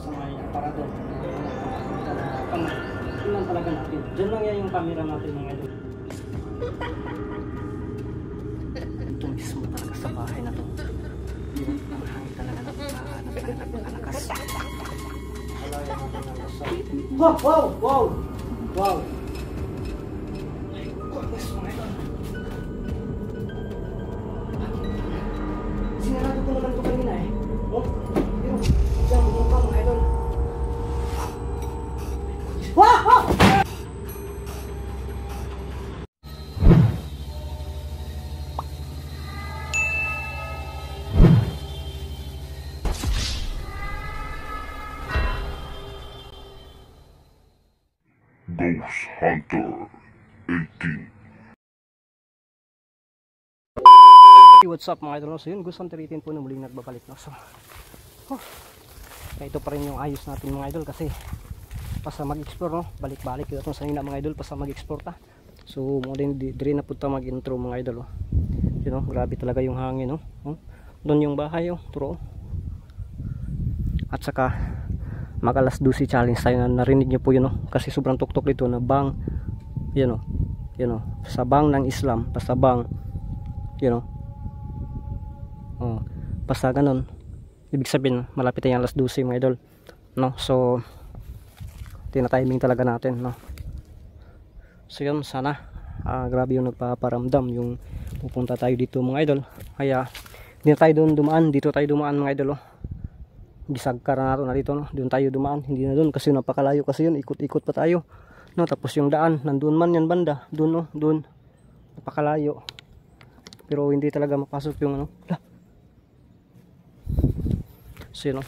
sa may aparador. Tingnan talaga natin. Diyan lang yan yung camera natin mga idol. Ito mismo talaga sa bahay na to. Yung hangin talaga napakalakas. Alayan natin ang nasa. Wow! Wow! Wow! Wow! Yes, mga idol. Sinarado ko naman ito kanina eh. Oh, pero diyan bumungka mga idol. Wow! Wow! Ghost Hunter 18. What's up mga idol? So yun, Ghost Hunter 18 po na muling nagbabalik na. So, ito pa rin yung ayos natin mga idol kasi pasa mag-explore no, balik-balik ito sa ina mga idol pasa mag-explore ta. So mo din dire na punta mag-intro mga idol oh. You know, grabe talaga yung hangin no. Doon yung bahay oh, turo. At saka mag-alas 12 challenge tayo na narinig niyo po yun no, kasi sobrang tuktok dito na bang you know, sa bang ng Islam, basta bang you know. Basta ganun. Ibig sabihin malapit na yung alas 12 mga idol no. So tina-timing talaga natin no. So yun, sana grabe yung nagpaparamdam yung pupunta tayo dito mga idol. Kaya hindi na tayo doon dumaan, dito tayo dumaan mga idol oh. Gisagkara na ito na dito no. Doon tayo dumaan, hindi na doon kasi napakalayo kasi yun, ikot-ikot pa tayo no. Tapos yung daan nandoon man yan banda, doon no, doon napakalayo. Pero hindi talaga mapasok yung ano. So yun no.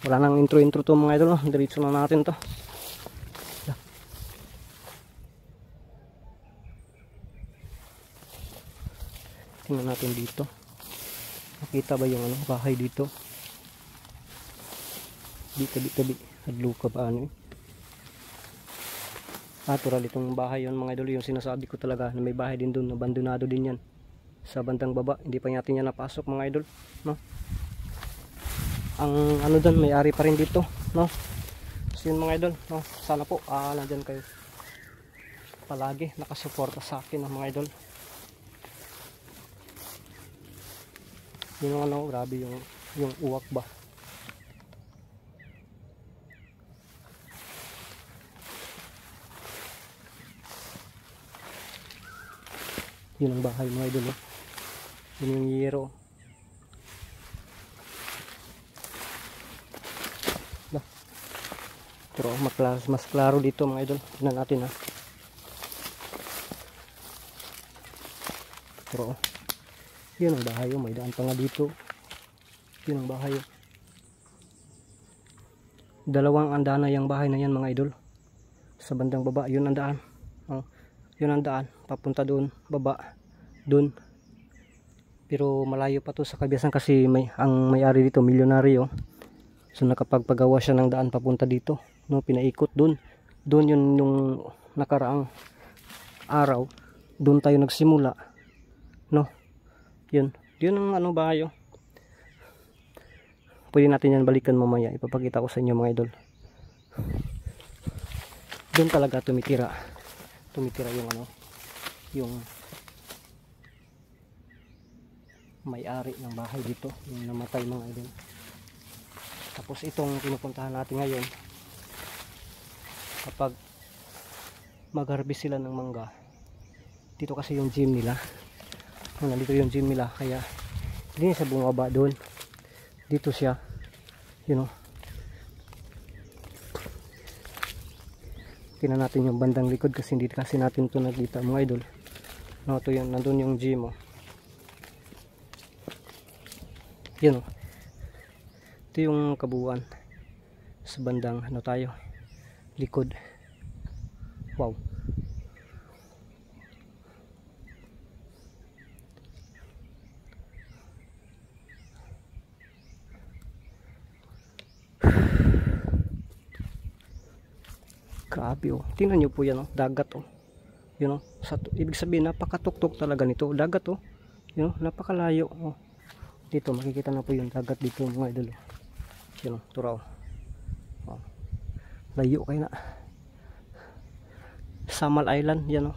Wala nang intro to mga idol no. Diretso na natin to. Tingnan natin dito. Nakita ba yung ano, bahay dito? Tabi. Hadlo ka ba ano eh? Natural itong bahay yun mga idol. Yung sinasabi ko talaga na may bahay din doon. Abandonado din yan. Sa bandang baba. Hindi pa natin yan napasok mga idol. No? Ang ano doon, may ari pa rin dito. No? So yun mga idol. No? Sana po nandyan kayo. Palagi nakasuporta sa akin mga idol. Yung ano, grabe yung uwak ba. Yun ang bahay mga idol. Yun yung yero. Pero mas klaro dito mga idol. Tingnan natin ha. Pero yun ang bahay, may daan pa nga dito. Yun ang bahay. Dalawang andana yung bahay na yan mga idol. Sa bandang baba, yun ang daan. Yun ang daan, papunta doon, baba, doon. Pero malayo pa to sa kabiyasan kasi ang may-ari dito, milyonaryo. So nakapagpagawa siya ng daan papunta dito. No, pinaikot doon. Doon yun yung nakaraang araw. Doon tayo nagsimula. No. Yun ang ano bahay oh. Pwede natin yan balikan mamaya. Ipapakita ko sa inyo mga idol. Doon talaga tumitira yung ano, yung may-ari ng bahay dito, yung namatay mga idol. Tapos itong pinupuntahan natin ngayon, kapag mag-harvest sila ng mangga, dito kasi yung gym nila. Nandito yung gym nila, kaya hindi siya bumaba doon. Dito siya, you know. Tingnan natin yung bandang likod kasi hindi kasi natin ito nakita mga idol. No, ito yun, nandun yung gym oh. Yun oh. Ito yung kabuuan sa bandang ano tayo, likod. Wow. Grabe oh. Tingnan nyo po yan oh. Dagat oh. Yun oh. Ibig sabihin napakatuktok talaga nito. Dagat oh. Yun oh. Napakalayo oh. Dito makikita na po yung dagat dito mga idol oh. Yun o, turaw. Oh. Layo kayo na. Samal Island, yan o.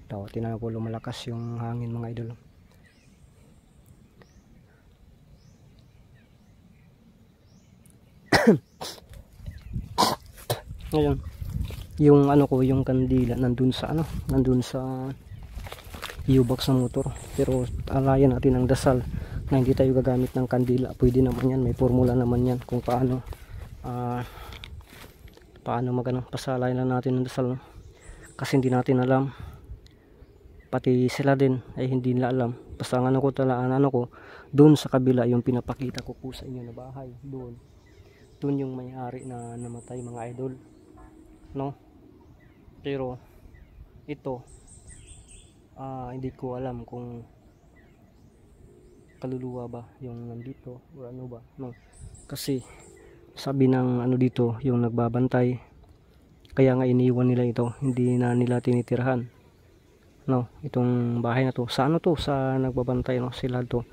Daw, tinan po lumalakas yung hangin mga idol. Ngayon, yung ano ko, yung kandila nandun sa U-box sa motor. Pero alayan natin ang dasal na hindi tayo gagamit ng kandila. Pwede naman yan, may formula naman yan kung paano pasalayan lang natin ng dasal, no? Kasi hindi natin alam, pati sila din ay hindi nila alam. Basta ang ano ko doon sa kabila, yung pinapakita ko po sa inyo na bahay, doon yung may-ari na namatay mga idol, no? Pero ito hindi ko alam kung kaluluwa ba yung nandito o ano ba, no? Kasi sabi ng ano dito, yung nagbabantay, kaya nga iniwan nila ito, hindi na nila tinitirahan, no? Itong bahay na to, sa ano to, sa nagbabantay, no? Sila to,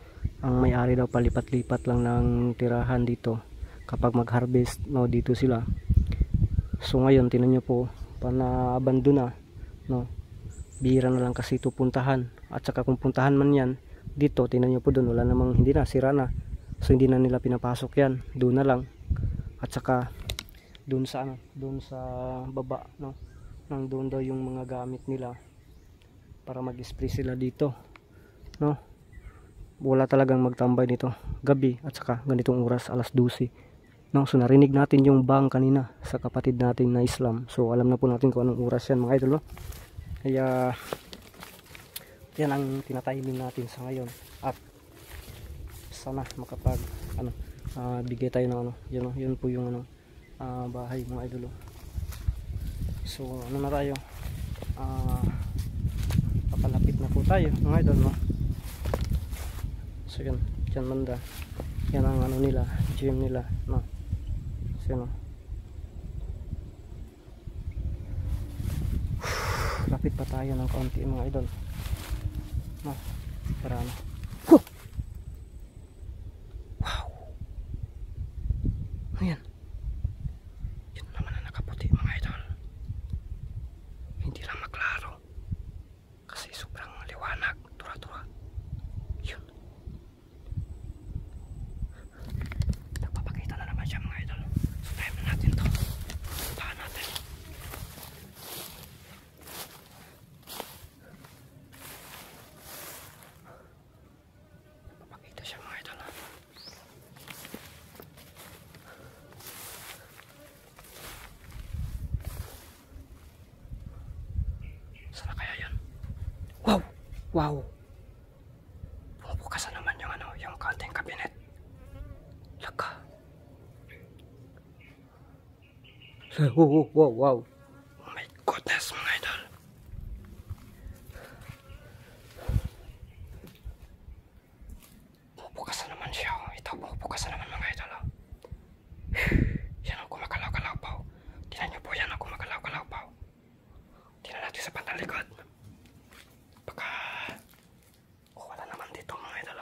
ang may-ari daw, palipat-lipat lang ng tirahan dito kapag mag-harvest, no? Dito sila. So ngayon tinan nyo po, pana-abandon na, no? Bihira na lang kasi ito puntahan. At saka kung puntahan man yan dito, tinan nyo po doon, wala namang, hindi na, sira na. So hindi na nila pinapasok yan, doon na lang. At saka doon sa ano, doon sa baba, no? Nang doon daw yung mga gamit nila para mag-spray sila dito, no? Wala talagang magtambay dito gabi at saka ganitong oras, alas 12, no? So narinig natin yung bang kanina sa kapatid natin na Islam. So alam na po natin kung anong oras yan mga idol, no? Kaya yan ang tinatahiming natin sa ngayon, at sana makapag ano, bigay tayo ng ano, yun po yung ano, bahay mga idol. So ano na tayo, papalapit na po tayo mga idol, no? So yun, dyan banda, yan ang ano nila, gym nila, no? So yun, no? Lapit pa tayo ng kaunti mga idol, no? Para ano, wow, ayan, yun naman na nakaputi mga idol. Hindi lang maklaro kasi sobrang liwanag, tura-tura. Yun, nagpapakita na naman siya mga idol. So time na natin to, puntahan natin. Nagpapakita siya mga idol. Sana kaya yan? Wow! Wow! Bumubukas na naman yung ano, yung kanting kabinet. Laka. Wow, wow, wow. Oh my goodness mga idol. Bumubukas na naman siya. Ito, bumubukas na naman mga idol. Yan ang kumakalaw-kalaw pa. Tingnan nyo po, yan ang kumakalaw-kalaw pa. Tingnan natin sa bandang likod. Baka wala naman dito mga idol.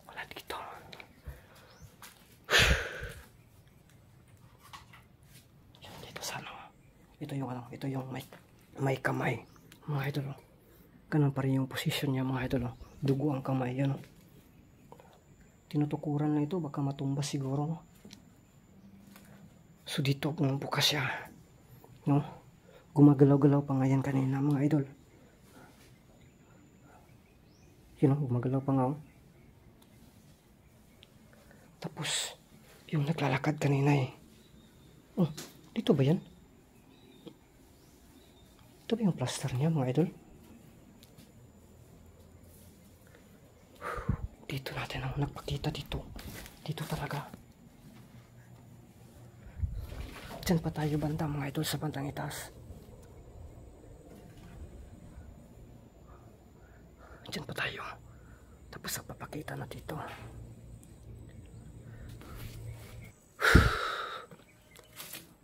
Wala dito. Yan dito sa ano. Ito yung ano, ito yung may kamay mga idol. Ganun pa rin yung position niya mga idol. Dugo ang kamay yan. Tinutukuran na ito, baka matumbas siguro. So dito bukas siya, no? Gumagalaw-galaw pa nga yan kanina mga idol. Yun know, gumagalaw pa nga. Tapos yung naglalakad kanina eh. Oh, dito ba yan? Ito ba yung plaster niya mga idol? Dito natin ang nagpakita dito. Dito talaga. Diyan pa tayo banda mga idol, sa bandang itaas. Diyan pa tayo. Tapos nagpapakita na dito.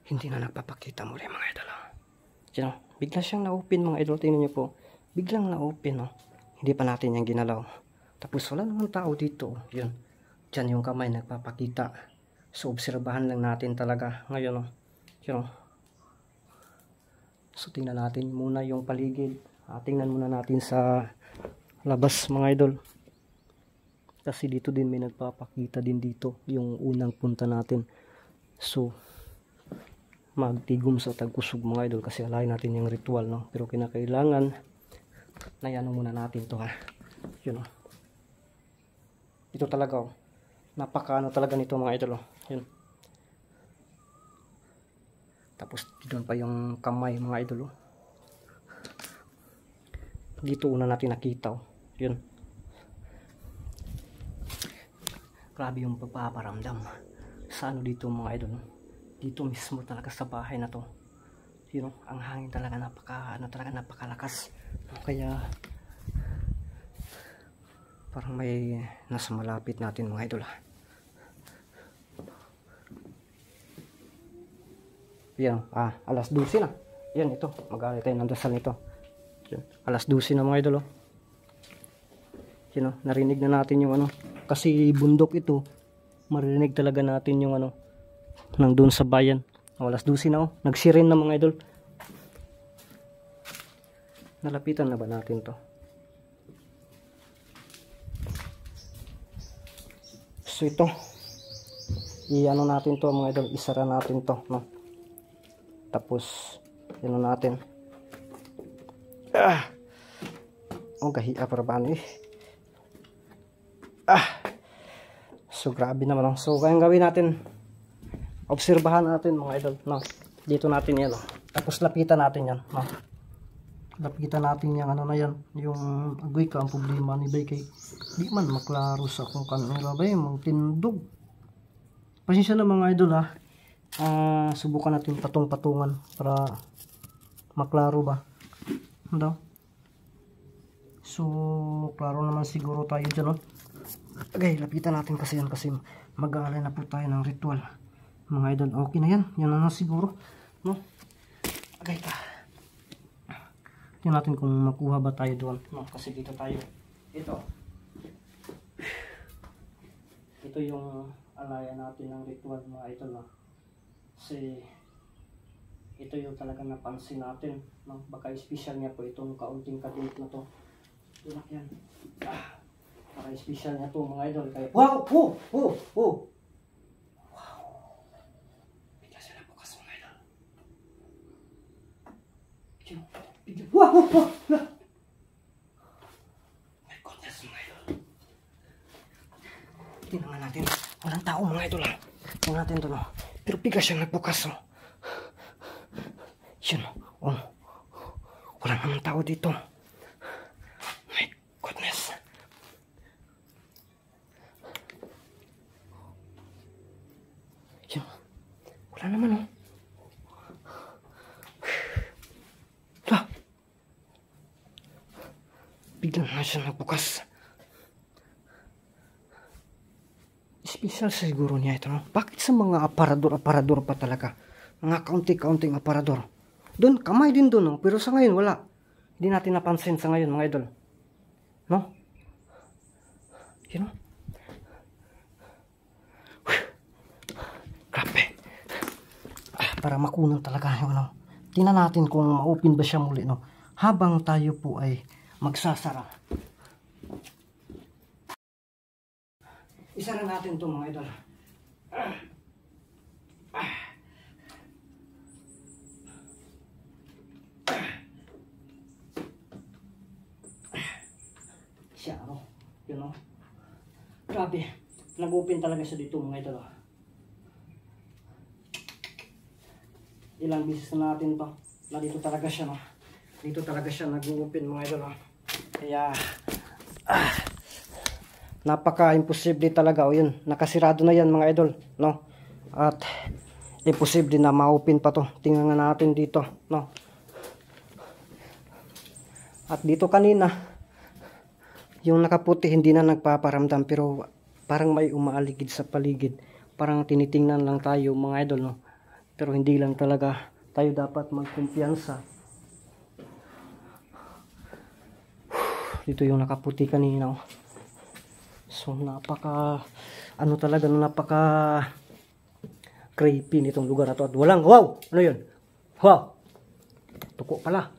Hindi na nagpapakita muli mga idol. Diyan, bigla siyang na-open mga idol. Tingnan niyo po. Biglang na-open. Hindi pa natin yung ginalaw. Tapos wala namang tao dito. Yun. Diyan yung kamay nagpapakita. So obserbahan lang natin talaga ngayon. Yun. So tingnan natin muna yung paligid. Tingnan muna natin sa labas mga idol. Kasi dito din may nagpapakita din dito. Yung unang punta natin. So magtigom sa tagkusog mga idol. Kasi alayin natin yung ritual. No? Pero kinakailangan na yan muna natin to ha. Yun. Ito talaga napaka talaga nito mga idol. Yun. Tapos doon pa yung kamay mga idol. Dito una natin nakita. Yun. Grabe yung pagpaparamdam sa ano dito mga idol. Dito mismo talaga sa bahay na to. Yun, ang hangin talaga napakalakas. Kaya parang may nasa malapit natin mga idol. Yan, alas 12 na. Yan, ito, mag-aaral tayo ng dasal nito. Yan, alas 12 na mga idol. Yan, narinig na natin yung ano. Kasi bundok ito, marinig talaga natin yung ano, nang doon sa bayan. Alas 12 na nagsiren na mga idol. Nalapitan na ba natin to? So ito, i-ano natin to mga idol, isara natin to, no? Tapos, ano natin. Gahiya para ba ano eh. So grabe naman. So kaya gawin natin, obserbahan natin mga idol, no? Dito natin yan, no? Tapos lapitan natin yan, no? Lapitan natin yung ano na yan, yung agoy ka ang problema ni bay kay di man maklaro sa kung kanira bay mong tindog. Pasensya na mga idol ha. Subukan natin patong-patungan para maklaro ba. Ano? So klaro naman siguro tayo dyan, no? Okay, lapitan natin kasi yan kasi mag-aalay na po tayo ng ritual mga idol. Okay na yan, yan na siguro, no? Okay ka. Tingnan natin kung makuha ba tayo doon, no? Kasi dito tayo, ito yung alayan natin ng ritual mga idol, no? Kasi ito yung talagang napansin natin, no? Baka special niya po itong kaunting kadate na to. Tulak yan. Baka special niya to mga idol. Kaya, wow! Wow! Bigla sila bukas mga idol. Wow! My goodness mga idol. Tingnan natin. Walang tao mga idol ha. Tingnan natin to, no? Pero bigla siyang nagbukas, no? Yun, wala namang tao dito. My goodness. Yun, wala naman, oh. Bigla na siya nagbukas. Special siguro niya ito, no? Bakit sa mga aparador pa talaga? Mga kaunti-kaunting aparador. Doon, kamay din doon, no? Pero sa ngayon, wala. Hindi natin napansin sa ngayon, mga idol. No? You know? Grabe. Para makunan talaga yung ano. Tingnan natin kung ma-open ba siya muli, no? Habang tayo po ay magsasara. Isara natin ito mga idol. Siya, ano? Yun, no? Grabe. Nag-open talaga siya dito mga idol. Ilang beses na natin to. Na dito talaga siya, no? Dito talaga siya nag-open mga idol, no? Kaya napaka-imposible talaga. O yun, nakasirado na yan mga idol, no? At imposible na ma-open pa to. Tingnan nga natin dito, no? At dito kanina, yung nakaputi hindi na nagpaparamdam pero parang may umaaligid sa paligid. Parang tinitingnan lang tayo mga idol, no? Pero hindi lang talaga tayo dapat magkumpiyansa. Dito yung nakaputi kanina, oh. So napaka ano talaga, napaka creepy nitong lugar na to. At walang, wow! Ano yun? Wow! Tuko pala.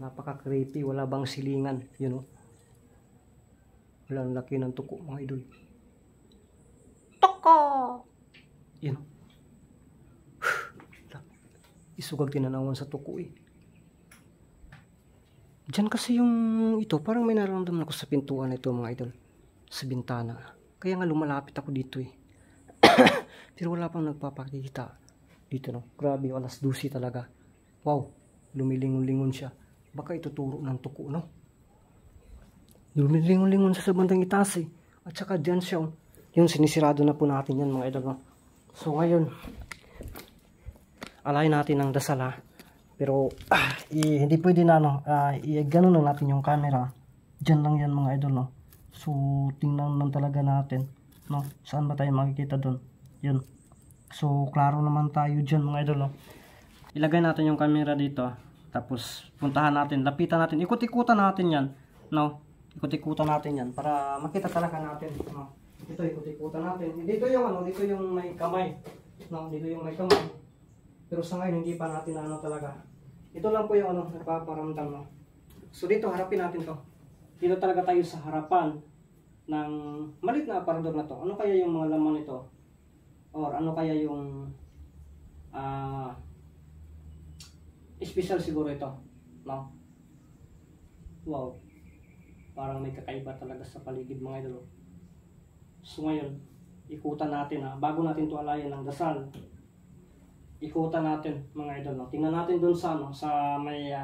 Napaka creepy, wala bang silingan, you know? Walang laki ng tuko, mga idol. Tuko! Yun. Isugag tinanawan sa tuko eh. Diyan kasi yung ito, parang may nararamdaman ako sa pintuan na ito, mga idol. Sa bintana. Kaya nga lumalapit ako dito eh. Pero wala pang nagpapakita dito, no. Grabe, alas 12 talaga. Wow, lumilingon-lingon siya. Baka ituturo ng tuko, no. Lumilingon-lingon siya sa bandang itaas eh. At saka dyan siya, oh. Yung sinisirado na po natin yan, mga idol, no. So ngayon, alayin natin ang dasal, ha. Pero hindi pwede na gano'n lang natin yung camera. Diyan lang yan, mga idol, no. So tingnan lang talaga natin, no. Saan ba tayo makikita doon? Yun. So klaro naman tayo diyan, mga idol, no. Ilagay natin yung camera dito. Tapos puntahan natin, lapitan natin, ikot-ikutan natin yan, no. Ikot-ikutan natin yan para makita talaga natin, no. Ito ikot-ikutan natin. Dito yung dito yung may kamay, no. Dito yung may kamay. Pero sa ngayon hindi pa natin talaga. Ito lang po yung nagpaparamdam, no. So dito harapin natin to. Dito talaga tayo sa harapan ng maliit na aparador na to. Ano kaya yung mga laman nito? Or ano kaya yung special siguro ito, no? Wow. Parang may kakaiba talaga sa paligid, mga idol. So ngayon, ikutan natin, bago natin to alayan ng dasal. Ikutan natin, mga idol, no? Tingnan natin doon sa sa may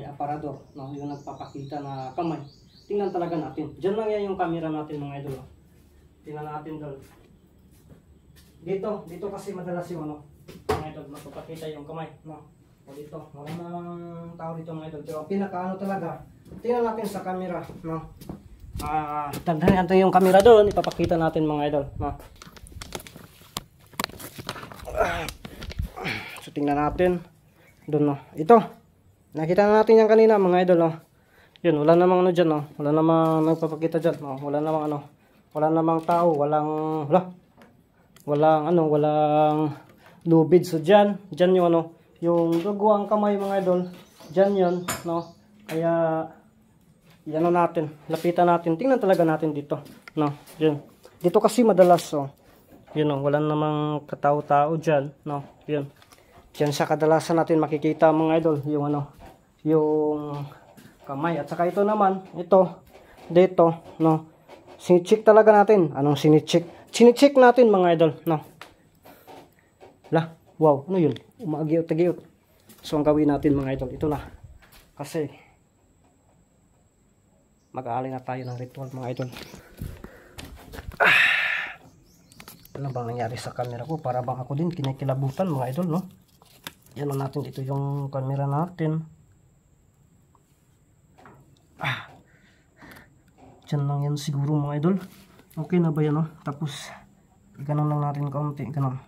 aparador, no? Yung nagpapakita na kamay. Tingnan talaga natin. Diyan lang yan yung camera natin, mga idol, no? Tingnan natin doon. Dito kasi madalas yung mga idol, magpapakita yung kamay, no? O dito, wala namang tao dito, mga idol. Pero pinaka talaga, tingnan natin sa camera, no? Tandaan natin yung camera doon, ipapakita natin, mga idol, no? So tingnan natin doon, no. Ito. Nakita na natin yan kanina, mga idol, no. Yun, wala namang diyan, no. Wala namang nagpapakita diyan, no. Wala namang wala namang tao, walang lubid. So diyan yung yung dugo ang kamay, mga idol. Diyan 'yon, no. Kaya yan natin, lapitan natin. Tingnan talaga natin dito, no. Diyan. Dito kasi madalas, yun, wala namang katao-tao diyan, no. Yun. Diyan sa kadalasan natin makikita, mga idol, yung yung kamay. At saka ito naman, dito, no. Sinicheck talaga natin. Anong sinicheck? Sinicheck natin, mga idol, no. Wow, ano yun? Umagiyot-agiyot. So ang gawin natin, mga idol, ito na. Kasi mag-aalay na tayo ng ritual, mga idol. Ano bang nangyari sa camera ko? Para bang ako din kinikilabutan, mga idol, no? Yan lang natin dito yung camera natin. Diyan lang yan siguro, mga idol. Okay na ba yan, no? Tapos ganun lang natin kaunti, ganun.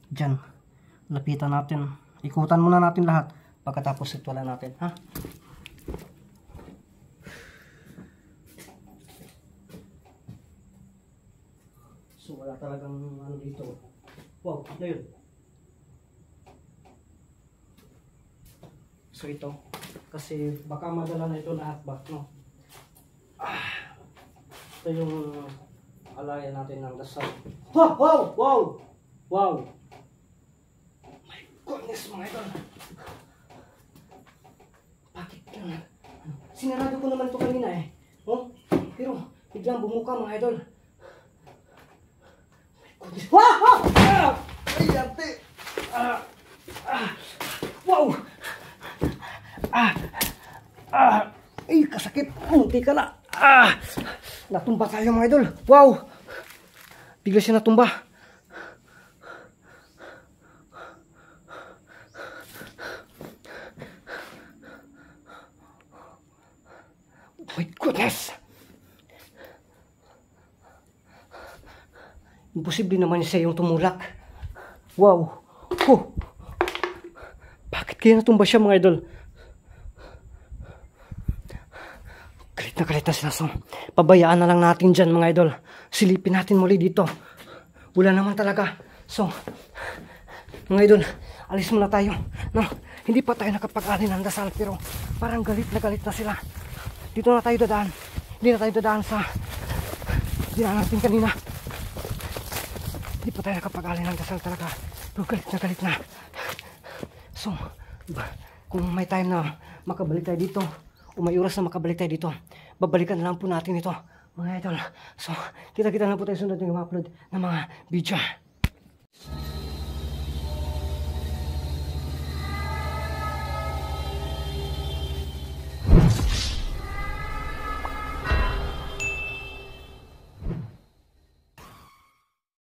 Diyan. Lapitan natin. Ikutan muna natin lahat. Pagkatapos ritualan natin, ha? So wala talagang dito. Wow, ano yun? So ito, kasi baka madala na ito na hakbak, no? Ito yung alayan natin ng dasal. Wow! My goodness, mga idol. Bakit yan? Sinarado ko naman ito kanina eh. Pero biglang bumuka, mga idol. Wow! Ay, ate! Wow! Ay, kasakit. Munti ka na. Natumba tayo, mga idol. Wow! Bigla siya natumba. Oh my goodness! Imposible naman siya yung tumulak. Wow! Bakit kaya natumba siya, mga idol? Galit na sila. So, pabayaan na lang natin dyan mga idol. Silipin natin muli dito. Wala naman talaga. So, mga idol, alis muna tayo. No, hindi pa tayo nakapag-alin ng dasal pero parang galit na sila. Dito na tayo dadaan. Hindi na tayo dadaan sa dinaan natin kanina. Hindi pa tayo nakapag-alin ng dasal talaga. Pero galit na. So, kung may time na makabalik tayo dito, o may oras na makabalik tayo dito, babalikan na lang po natin ito mga idol. So, kita-kita na po tayo sunod yung upload ng mga video.